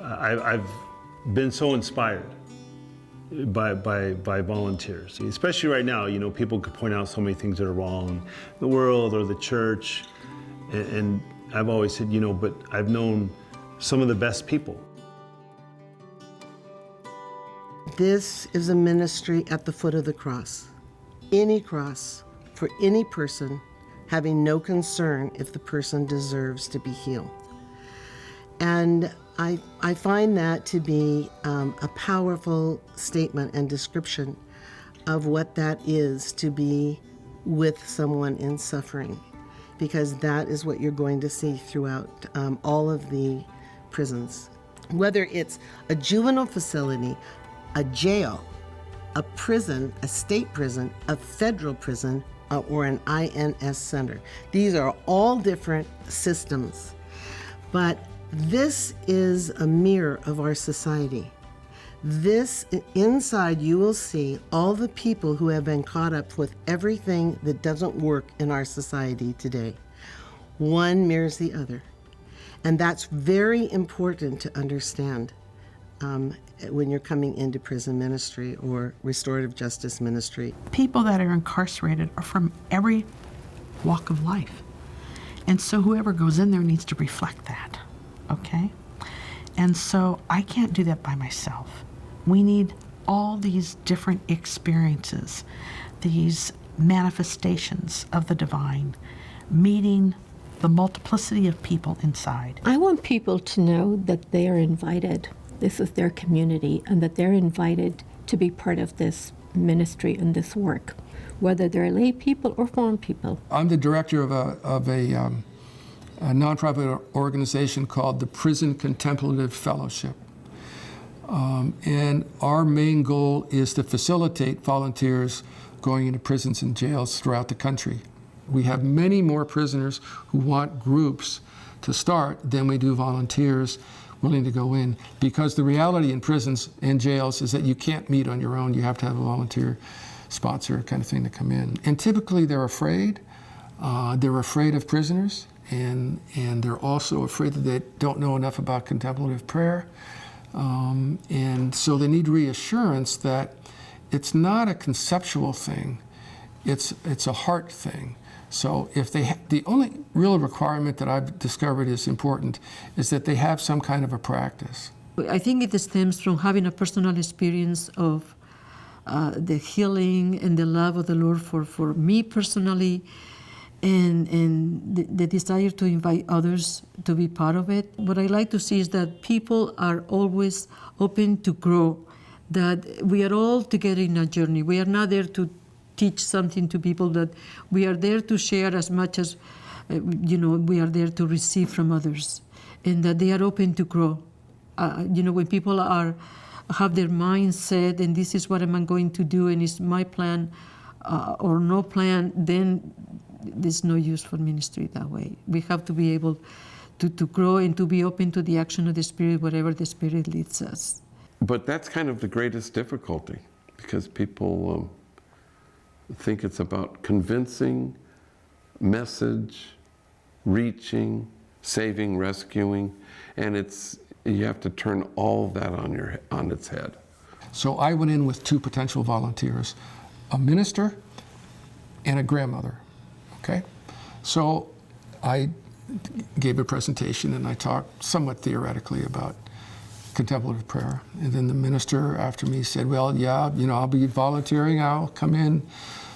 I've been so inspired by volunteers, especially right now. You know, people could point out so many things that are wrong in the world or the church, and I've always said, you know, but I've known some of the best people. This is a ministry at the foot of the cross. Any cross for any person, having no concern if the person deserves to be healed. And I find that to be a powerful statement and description of what that is to be with someone in suffering, because that is what you're going to see throughout all of the prisons. Whether it's a juvenile facility, a jail, a prison, a state prison, a federal prison, or an INS center. These are all different systems, but this is a mirror of our society. This, inside you will see all the people who have been caught up with everything that doesn't work in our society today. One mirrors the other. And that's very important to understand when you're coming into prison ministry or restorative justice ministry. People that are incarcerated are from every walk of life. And so whoever goes in there needs to reflect that, okay? And so I can't do that by myself. We need all these different experiences, these manifestations of the divine, meeting the multiplicity of people inside. I want people to know that they are invited. This is their community, and that they're invited to be part of this ministry and this work, whether they're lay people or foreign people. I'm the director of a nonprofit organization called the Prison Contemplative Fellowship. And our main goal is to facilitate volunteers going into prisons and jails throughout the country. We have many more prisoners who want groups to start than we do volunteers willing to go in, because the reality in prisons and jails is that you can't meet on your own. You have to have a volunteer sponsor kind of thing to come in. And typically they're afraid. They're afraid of prisoners, and they're also afraid that they don't know enough about contemplative prayer. And so they need reassurance that it's not a conceptual thing, it's a heart thing. So if the only real requirement that I've discovered is important is that they have some kind of a practice. I think it stems from having a personal experience of the healing and the love of the Lord for me personally, and the desire to invite others to be part of it. What I like to see is that people are always open to grow, that we are all together in a journey. We are not there to teach something to people, that we are there to share as much as, we are there to receive from others, and that they are open to grow. When people have their mind set, and this is what I'm going to do, and it's my plan or no plan, then there's no use for ministry that way. We have to be able to grow and to be open to the action of the Spirit, wherever the Spirit leads us. But that's kind of the greatest difficulty, because people think it's about convincing, message, reaching, saving, rescuing, and you have to turn all that on its head. So I went in with two potential volunteers, a minister and a grandmother, okay? So I gave a presentation and I talked somewhat theoretically about contemplative prayer. And then the minister after me said, well, yeah, I'll be volunteering, I'll come in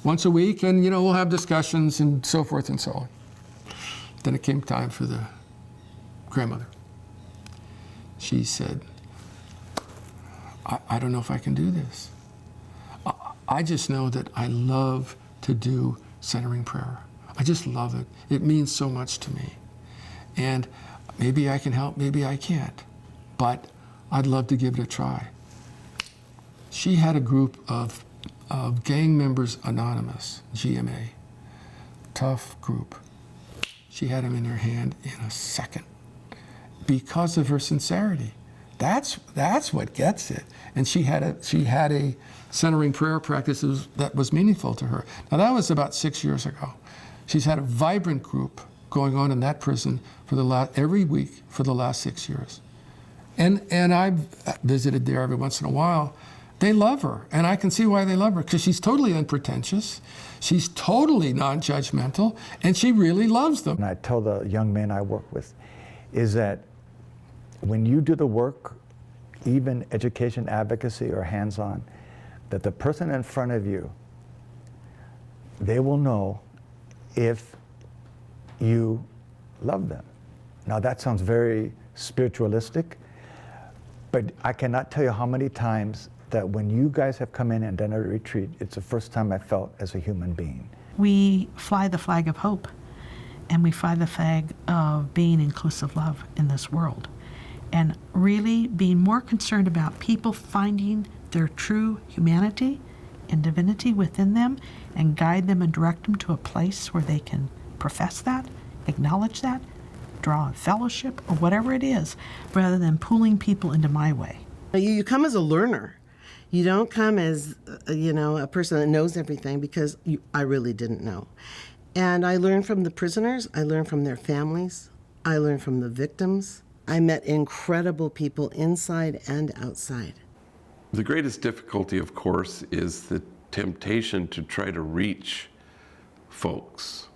once a week and, we'll have discussions and so forth and so on. Then it came time for the grandmother. She said, I don't know if I can do this. I just know that I love to do centering prayer. I just love it. It means so much to me. And maybe I can help, maybe I can't. But I'd love to give it a try. She had a group of Gang Members Anonymous, GMA, tough group. She had them in her hand in a second because of her sincerity. That's what gets it. And she had a centering prayer practice that was meaningful to her. Now that was about 6 years ago. She's had a vibrant group going on in that prison for every week for the last 6 years. And I've visited there every once in a while. They love her, and I can see why they love her, because she's totally unpretentious, she's totally non-judgmental, and she really loves them. And I tell the young men I work with is that when you do the work, even education, advocacy, or hands-on, that the person in front of you, they will know if you love them. Now that sounds very spiritualistic, but I cannot tell you how many times that when you guys have come in and done a retreat, it's the first time I felt as a human being. We fly the flag of hope, and we fly the flag of being inclusive love in this world, and really being more concerned about people finding their true humanity and divinity within them and guide them and direct them to a place where they can profess that, acknowledge that, draw on fellowship, or whatever it is, rather than pulling people into my way. You come as a learner. You don't come as, a person that knows everything, because I really didn't know. And I learned from the prisoners. I learned from their families. I learned from the victims. I met incredible people inside and outside. The greatest difficulty, of course, is the temptation to try to reach folks.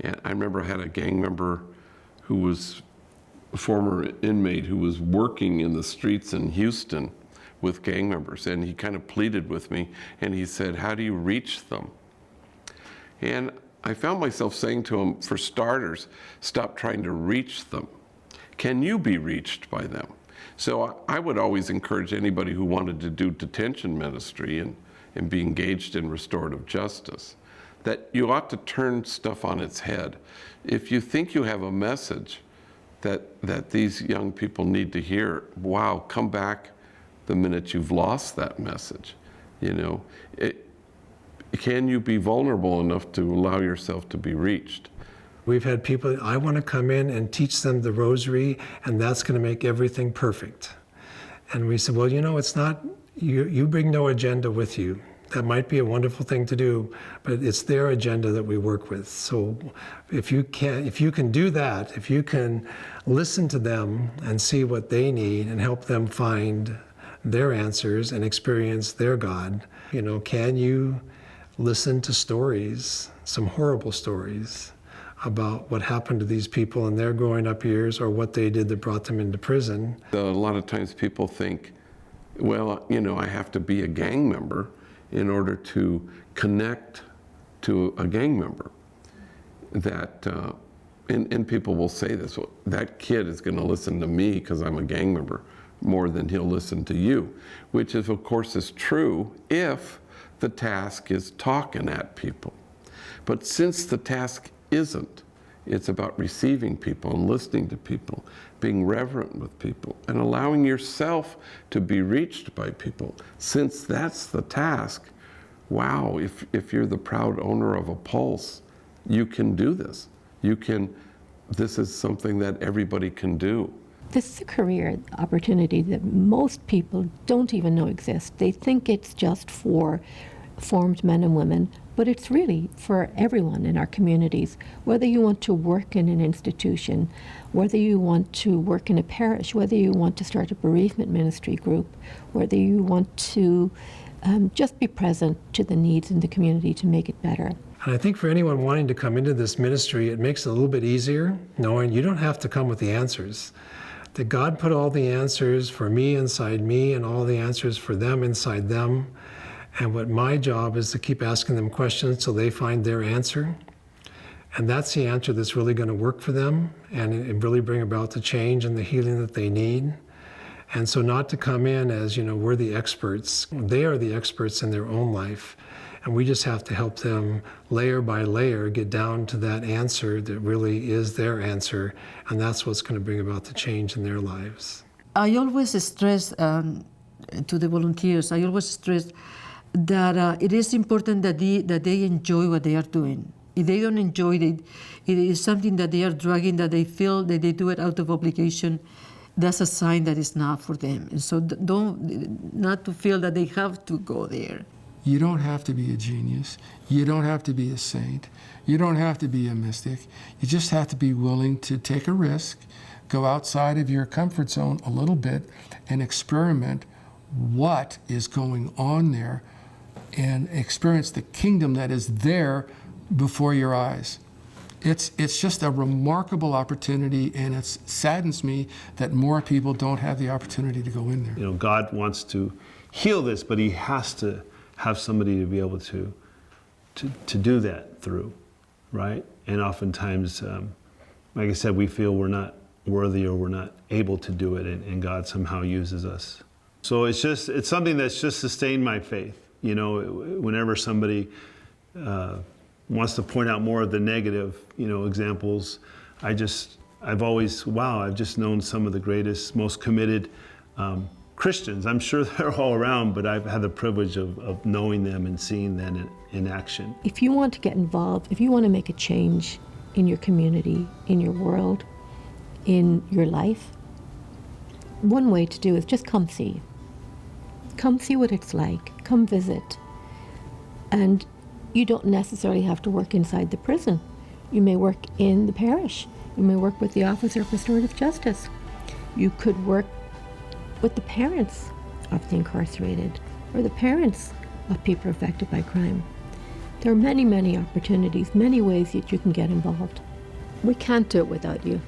And I remember I had a gang member who was a former inmate who was working in the streets in Houston with gang members, and he kind of pleaded with me, and he said, how do you reach them? And I found myself saying to him, for starters, stop trying to reach them. Can you be reached by them? So I would always encourage anybody who wanted to do detention ministry and be engaged in restorative justice, that you ought to turn stuff on its head. If you think you have a message that these young people need to hear, wow, come back the minute you've lost that message. Can you be vulnerable enough to allow yourself to be reached? We've had people, I want to come in and teach them the rosary, and that's going to make everything perfect. And we said, well, it's not, you bring no agenda with you. That might be a wonderful thing to do, but it's their agenda that we work with. So if you can do that, if you can listen to them and see what they need and help them find their answers and experience their God, can you listen to stories, some horrible stories, about what happened to these people in their growing up years, or what they did that brought them into prison? A lot of times people think, well, I have to be a gang member in order to connect to a gang member. That, and people will say this, well, that kid is going to listen to me because I'm a gang member more than he'll listen to you, which is, of course, is true if the task is talking at people. But since the task isn't, it's about receiving people and listening to people, being reverent with people, and allowing yourself to be reached by people. Since that's the task, wow, if you're the proud owner of a pulse, you can do this. This is something that everybody can do. This is a career opportunity that most people don't even know exists. They think it's just for formed men and women, but it's really for everyone in our communities. Whether you want to work in an institution, whether you want to work in a parish, whether you want to start a bereavement ministry group, whether you want to just be present to the needs in the community to make it better. And I think for anyone wanting to come into this ministry, it makes it a little bit easier knowing you don't have to come with the answers. That God put all the answers for me inside me and all the answers for them inside them. And what my job is to keep asking them questions till they find their answer. And that's the answer that's really going to work for them and really bring about the change and the healing that they need. And so not to come in as, we're the experts. They are the experts in their own life. And we just have to help them layer by layer get down to that answer that really is their answer. And that's what's going to bring about the change in their lives. I always stress to the volunteers, that it is important that they enjoy what they are doing. If they don't enjoy it, it is something that they are dragging, that they feel that they do it out of obligation, that's a sign that it's not for them. And so not to feel that they have to go there. You don't have to be a genius. You don't have to be a saint. You don't have to be a mystic. You just have to be willing to take a risk, Go outside of your comfort zone a little bit and experiment what is going on there and experience the kingdom that is there before your eyes. It's just a remarkable opportunity, and it saddens me that more people don't have the opportunity to go in there. You know, God wants to heal this, but he has to have somebody to be able to do that through, right? And oftentimes, like I said, we feel we're not worthy or we're not able to do it, and God somehow uses us. So it's something that's just sustained my faith. You know, whenever somebody wants to point out more of the negative, you know, examples, I've just known some of the greatest, most committed Christians. I'm sure they're all around, but I've had the privilege of knowing them and seeing them in action. If you want to get involved, if you want to make a change in your community, in your world, in your life, one way to do is just come see. Come see what it's like. Come visit. And you don't necessarily have to work inside the prison. You may work in the parish. You may work with the Office of Restorative Justice. You could work with the parents of the incarcerated or the parents of people affected by crime. There are many, many opportunities, many ways that you can get involved. We can't do it without you.